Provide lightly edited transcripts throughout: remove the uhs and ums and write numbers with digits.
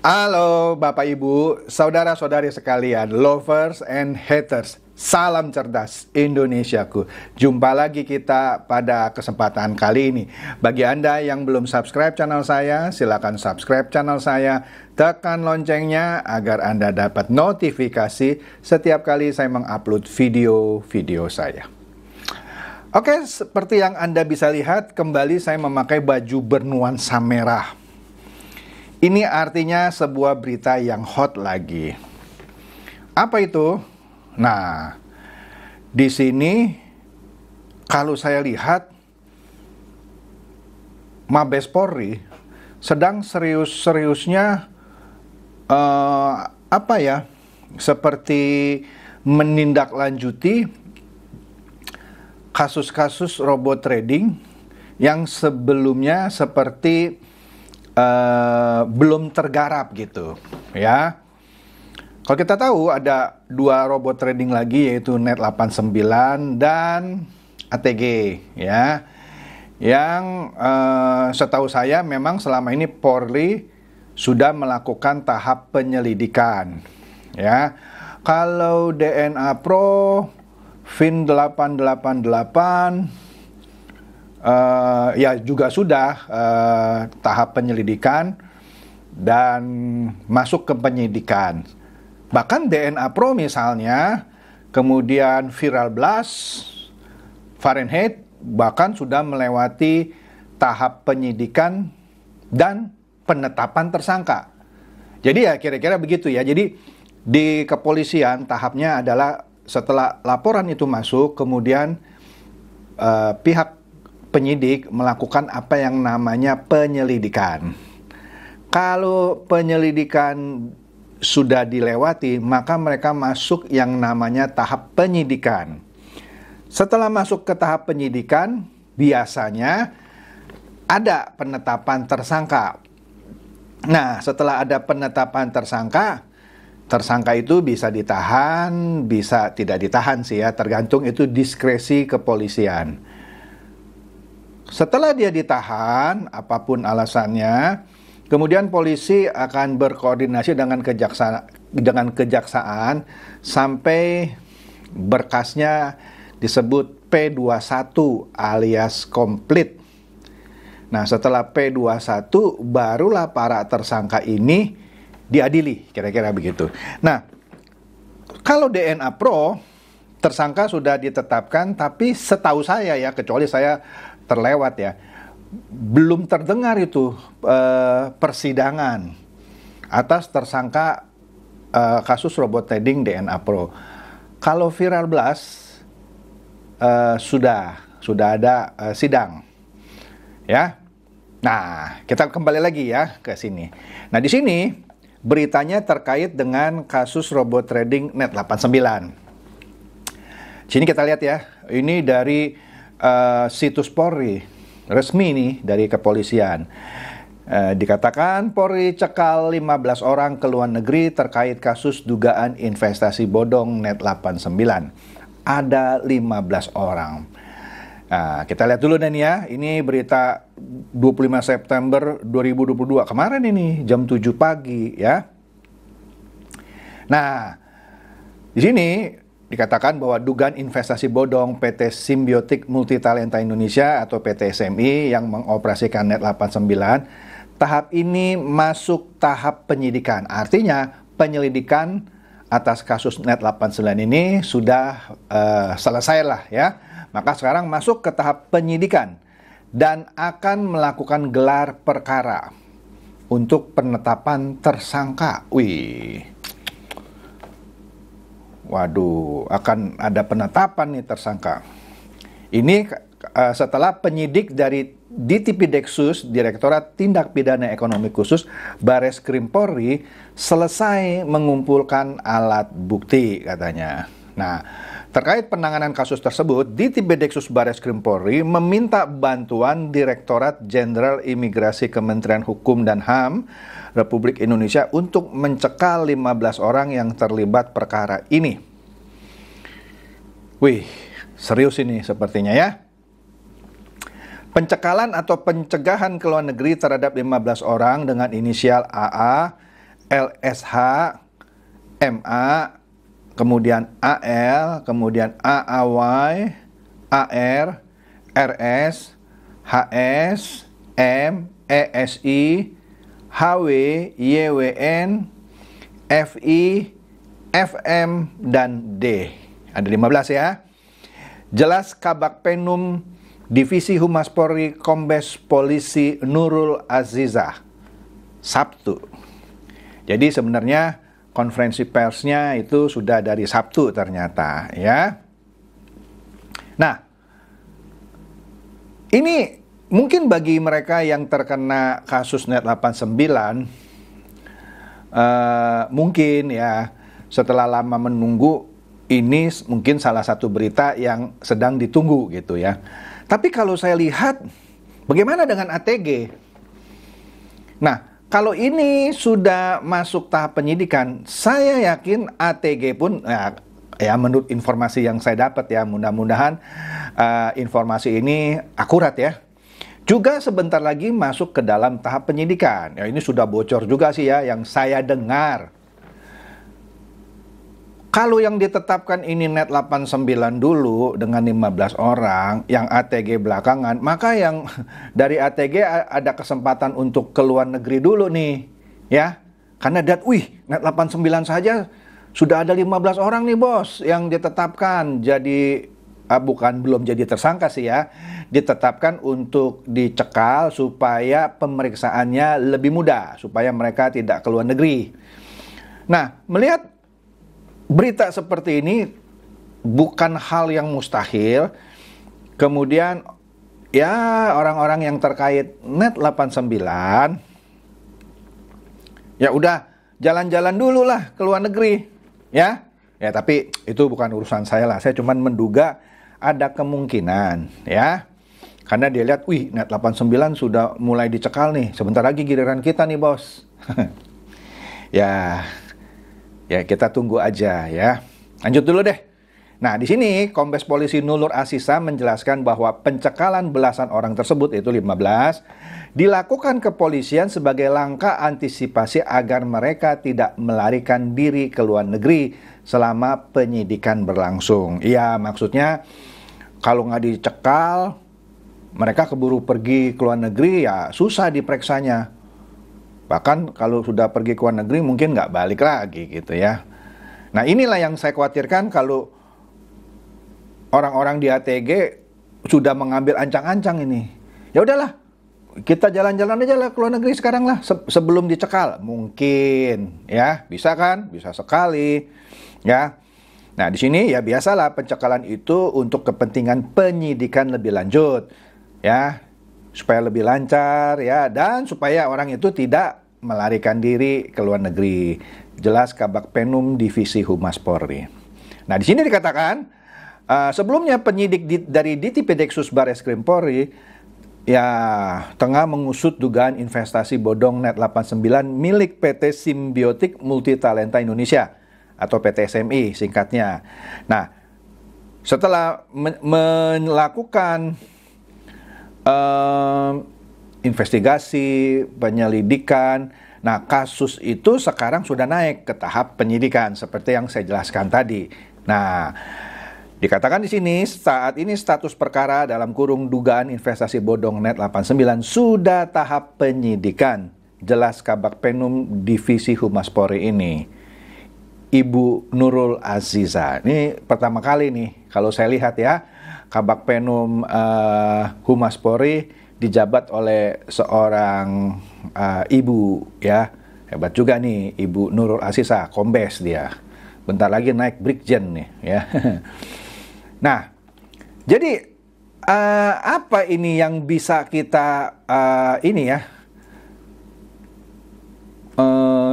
Halo Bapak Ibu, saudara-saudari sekalian, lovers and haters. Salam cerdas Indonesiaku. Jumpa lagi kita pada kesempatan kali ini. Bagi Anda yang belum subscribe channel saya, silakan subscribe channel saya. Tekan loncengnya agar Anda dapat notifikasi setiap kali saya mengupload video-video saya. Oke, seperti yang Anda bisa lihat, kembali saya memakai baju bernuansa merah. Ini artinya sebuah berita yang hot lagi. Apa itu? Nah, di sini kalau saya lihat Mabes Polri sedang serius-seriusnya seperti menindaklanjuti kasus-kasus robot trading yang sebelumnya seperti belum tergarap gitu, ya. Kalau kita tahu ada dua robot trading lagi, yaitu Net89 dan ATG, ya. Yang setahu saya memang selama ini Polri sudah melakukan tahap penyelidikan, ya. Kalau DNA Pro, Fin 888 ya juga sudah tahap penyelidikan dan masuk ke penyidikan. Bahkan DNA Pro misalnya, kemudian Viral Blast, Fahrenheit bahkan sudah melewati tahap penyidikan dan penetapan tersangka. Jadi ya kira-kira begitu ya. Jadi di kepolisian tahapnya adalah setelah laporan itu masuk, kemudian pihak penyidik melakukan apa yang namanya penyelidikan. Kalau penyelidikan sudah dilewati, maka mereka masuk yang namanya tahap penyidikan. Setelah masuk ke tahap penyidikan, biasanya ada penetapan tersangka. Nah, setelah ada penetapan tersangka, tersangka itu bisa ditahan, bisa tidak ditahan sih ya, tergantung itu diskresi kepolisian. Setelah dia ditahan, apapun alasannya, kemudian polisi akan berkoordinasi dengan kejaksaan sampai berkasnya disebut P21 alias komplit. Nah, setelah P21 barulah para tersangka ini diadili, kira-kira begitu. Nah, kalau DNA Pro, tersangka sudah ditetapkan, tapi setahu saya ya, kecuali saya terlewat ya, belum terdengar itu persidangan atas tersangka kasus robot trading DNA Pro. Kalau Viral Blast sudah ada sidang, ya. Nah, kita kembali lagi ya ke sini. Nah, di sini beritanya terkait dengan kasus robot trading Net89. Sini kita lihat ya, ini dari situs Polri resmi nih dari kepolisian. Dikatakan Polri cekal 15 orang ke luar negeri terkait kasus dugaan investasi bodong Net89. Ada 15 orang. Nah, kita lihat dulu nih ya. Ini berita 25 September 2022 kemarin ini jam 7 pagi ya. Nah, di sini dikatakan bahwa dugaan investasi bodong PT Symbiotic Multitalenta Indonesia atau PT SMI yang mengoperasikan Net89 tahap ini masuk tahap penyidikan. Artinya penyelidikan atas kasus Net89 ini sudah selesai lah ya. Maka sekarang masuk ke tahap penyidikan dan akan melakukan gelar perkara untuk penetapan tersangka. Waduh, akan ada penetapan nih tersangka. Ini setelah penyidik dari Ditipideksus, Direktorat Tindak Pidana Ekonomi Khusus, Bareskrim Polri, selesai mengumpulkan alat bukti katanya. Nah, terkait penanganan kasus tersebut, Ditipideksus Bareskrim Polri meminta bantuan Direktorat Jenderal Imigrasi Kementerian Hukum dan HAM Republik Indonesia untuk mencekal 15 orang yang terlibat perkara ini. Wih, serius ini sepertinya ya. Pencekalan atau pencegahan ke luar negeri terhadap 15 orang dengan inisial AA, LSH, MA, kemudian AL, kemudian AAY, AR, RS, HS, M, ESI, HW, YWN, FI, FM, dan D. Ada 15 ya. Jelas Kabak Penum Divisi Humas Polri Kombes Polisi Nurul Azizah, Sabtu. Jadi sebenarnya konferensi persnya itu sudah dari Sabtu ternyata ya. Nah, ini mungkin bagi mereka yang terkena kasus Net 89 mungkin ya setelah lama menunggu, ini mungkin salah satu berita yang sedang ditunggu gitu ya. Tapi kalau saya lihat, bagaimana dengan ATG? Nah, kalau ini sudah masuk tahap penyidikan, saya yakin ATG pun, ya menurut informasi yang saya dapat ya, mudah-mudahan informasi ini akurat ya, juga sebentar lagi masuk ke dalam tahap penyidikan. Ya ini sudah bocor juga sih ya, yang saya dengar. Kalau yang ditetapkan ini Net 89 dulu dengan 15 orang, yang ATG belakangan, maka yang dari ATG ada kesempatan untuk ke luar negeri dulu nih, ya. Karena Net 89 saja sudah ada 15 orang nih bos yang ditetapkan jadi, belum jadi tersangka sih ya, ditetapkan untuk dicekal supaya pemeriksaannya lebih mudah, supaya mereka tidak ke luar negeri. Nah, melihat berita seperti ini bukan hal yang mustahil. Kemudian ya orang-orang yang terkait Net 89 ya udah jalan-jalan dulu lah ke luar negeri ya. Ya tapi itu bukan urusan saya lah. Saya cuma menduga ada kemungkinan ya. Karena dia lihat, Net 89 sudah mulai dicekal nih. Sebentar lagi giliran kita nih bos. Ya kita tunggu aja ya. Lanjut dulu deh. Nah di sini Kombes Polisi Nurul Azizah menjelaskan bahwa pencekalan belasan orang tersebut, itu 15, dilakukan kepolisian sebagai langkah antisipasi agar mereka tidak melarikan diri ke luar negeri selama penyidikan berlangsung. Iya, maksudnya kalau nggak dicekal, mereka keburu pergi ke luar negeri ya susah diperiksanya. Bahkan kalau sudah pergi ke luar negeri mungkin nggak balik lagi gitu ya. Nah inilah yang saya khawatirkan kalau orang-orang di ATG sudah mengambil ancang-ancang ini. Ya udahlah, kita jalan-jalan aja lah ke luar negeri sekarang lah sebelum dicekal. Mungkin ya, bisa kan? Bisa sekali ya. Nah di sini ya biasalah pencekalan itu untuk kepentingan penyidikan lebih lanjut ya, supaya lebih lancar ya, dan supaya orang itu tidak melarikan diri ke luar negeri. Jelas Kabak Penum Divisi Humas Polri. Nah di sini dikatakan sebelumnya penyidik dari Ditipideksus Bareskrim Polri ya tengah mengusut dugaan investasi bodong Net 89 milik PT Simbiotik Multitalenta Indonesia atau PT SMI singkatnya. Nah setelah melakukan investigasi, penyelidikan, nah kasus itu sekarang sudah naik ke tahap penyidikan seperti yang saya jelaskan tadi. Nah, dikatakan di sini saat ini status perkara dalam kurung dugaan investasi bodong Net 89 sudah tahap penyidikan. Jelas Kabak Penum Divisi Humas Polri ini, Ibu Nurul Azizah. Ini pertama kali nih kalau saya lihat ya, Kabak Penum Humas Polri dijabat oleh seorang ibu ya. Hebat juga nih Ibu Nurul Azizah, kombes dia. Bentar lagi naik brigjen nih ya. Nah, jadi apa ini yang bisa kita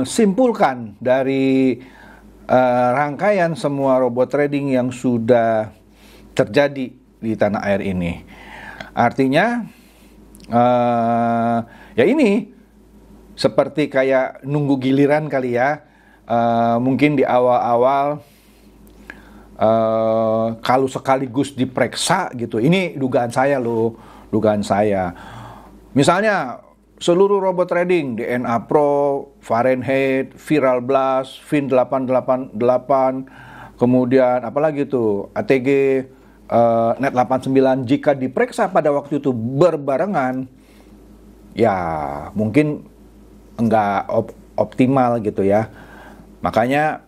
simpulkan dari rangkaian semua robot trading yang sudah terjadi di tanah air ini? Artinya ya ini seperti kayak nunggu giliran kali ya. Mungkin di awal-awal kalau sekaligus diperiksa gitu. Ini dugaan saya loh, dugaan saya. Misalnya seluruh robot trading, DNA Pro, Fahrenheit, Viral Blast, Fin 888, kemudian apalagi tuh ATG, Net 89, jika diperiksa pada waktu itu berbarengan, ya mungkin enggak optimal gitu ya. Makanya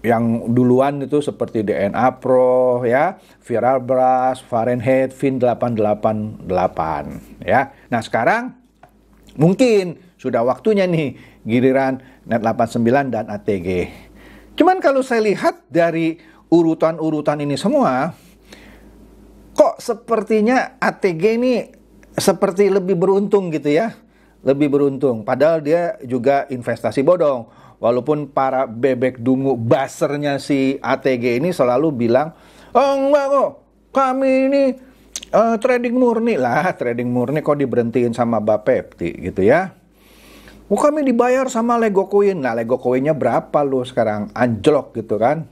yang duluan itu seperti DNA Pro ya, Viral Blast, Fahrenheit, Fin 888 ya. Nah sekarang mungkin sudah waktunya nih giliran Net 89 dan ATG. Cuman kalau saya lihat dari urutan-urutan ini semua, kok sepertinya ATG ini seperti lebih beruntung gitu ya. Lebih beruntung. Padahal dia juga investasi bodong. Walaupun para bebek dungu basernya si ATG ini selalu bilang, oh enggak kok, kami ini trading murni lah. Trading murni kok diberhentiin sama Bapepti gitu ya. Oh, kami dibayar sama Lego Coin. Nah, Lego Coinnya berapa lu sekarang? Anjlok gitu kan.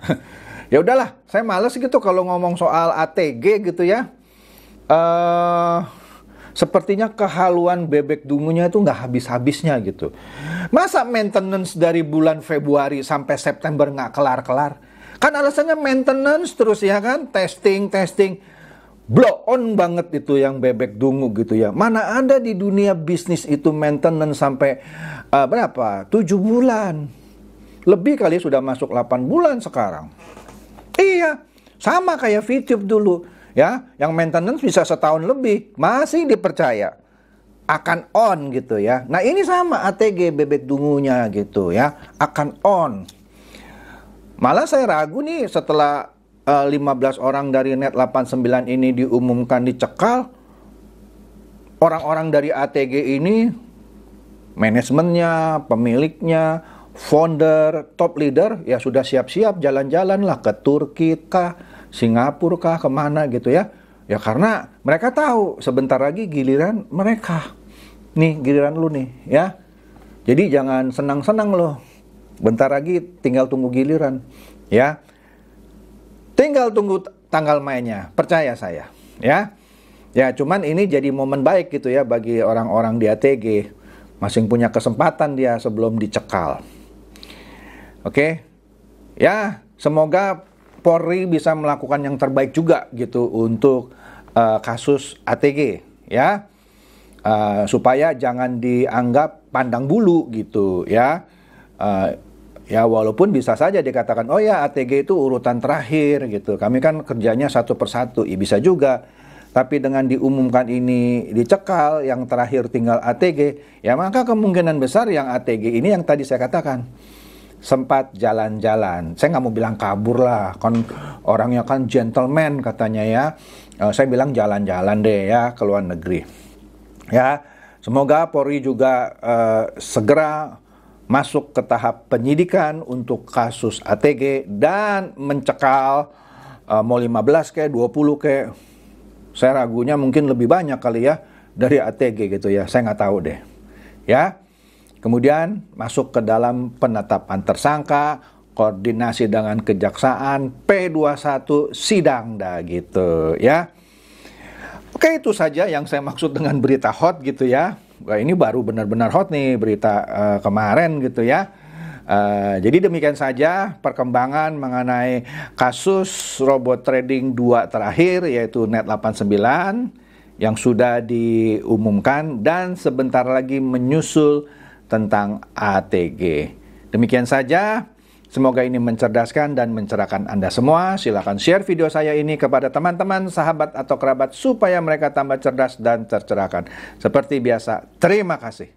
Ya udahlah, saya males gitu kalau ngomong soal ATG gitu ya. Sepertinya kehaluan bebek dungunya itu nggak habis-habisnya gitu. Masa maintenance dari bulan Februari sampai September nggak kelar-kelar? Kan alasannya maintenance terus ya kan? Testing. Blow on banget itu yang bebek dungu gitu ya. Mana ada di dunia bisnis itu maintenance sampai berapa? 7 bulan. Lebih kali sudah masuk 8 bulan sekarang. Iya, sama kayak VTube dulu ya, yang maintenance bisa setahun lebih, masih dipercaya akan on gitu ya. Nah ini sama ATG bebek dungunya gitu ya, akan on. Malah saya ragu nih setelah 15 orang dari Net 89 ini diumumkan dicekal, orang-orang dari ATG ini, manajemennya, pemiliknya, founder, top leader, ya sudah siap-siap jalan-jalan lah ke Turki kah, Singapura kah, kemana gitu ya. Ya karena mereka tahu sebentar lagi giliran mereka. Nih giliran lu nih ya. Jadi jangan senang-senang loh. Bentar lagi tinggal tunggu giliran ya. Tinggal tunggu tanggal mainnya, percaya saya ya. Ya cuman ini jadi momen baik gitu ya bagi orang-orang di ATG. Masing punya kesempatan dia sebelum dicekal. Oke. Ya, semoga Polri bisa melakukan yang terbaik juga gitu untuk kasus ATG ya. Supaya jangan dianggap pandang bulu gitu ya. Ya walaupun bisa saja dikatakan, oh ya ATG itu urutan terakhir gitu. Kami kan kerjanya satu persatu, ya bisa juga. Tapi dengan diumumkan ini dicekal, yang terakhir tinggal ATG, ya maka kemungkinan besar yang ATG ini yang tadi saya katakan, sempat jalan-jalan. Saya nggak mau bilang kabur lah, kan orangnya kan gentleman katanya ya. Saya bilang jalan-jalan deh ya ke luar negeri. Ya, semoga Polri juga segera masuk ke tahap penyidikan untuk kasus ATG dan mencekal mau 15 kayak 20 kayak, saya ragunya mungkin lebih banyak kali ya dari ATG gitu ya, saya nggak tahu deh ya. Kemudian masuk ke dalam penetapan tersangka, koordinasi dengan kejaksaan, P21 sidang dah gitu ya. Oke, itu saja yang saya maksud dengan berita hot gitu ya. Wah, ini baru benar-benar hot nih berita kemarin gitu ya. Jadi demikian saja perkembangan mengenai kasus robot trading 2 terakhir, yaitu Net 89 yang sudah diumumkan dan sebentar lagi menyusul tentang ATG. Demikian saja. Semoga ini mencerdaskan dan mencerahkan Anda semua. Silakan share video saya ini kepada teman-teman, sahabat atau kerabat supaya mereka tambah cerdas dan tercerahkan. Seperti biasa, terima kasih.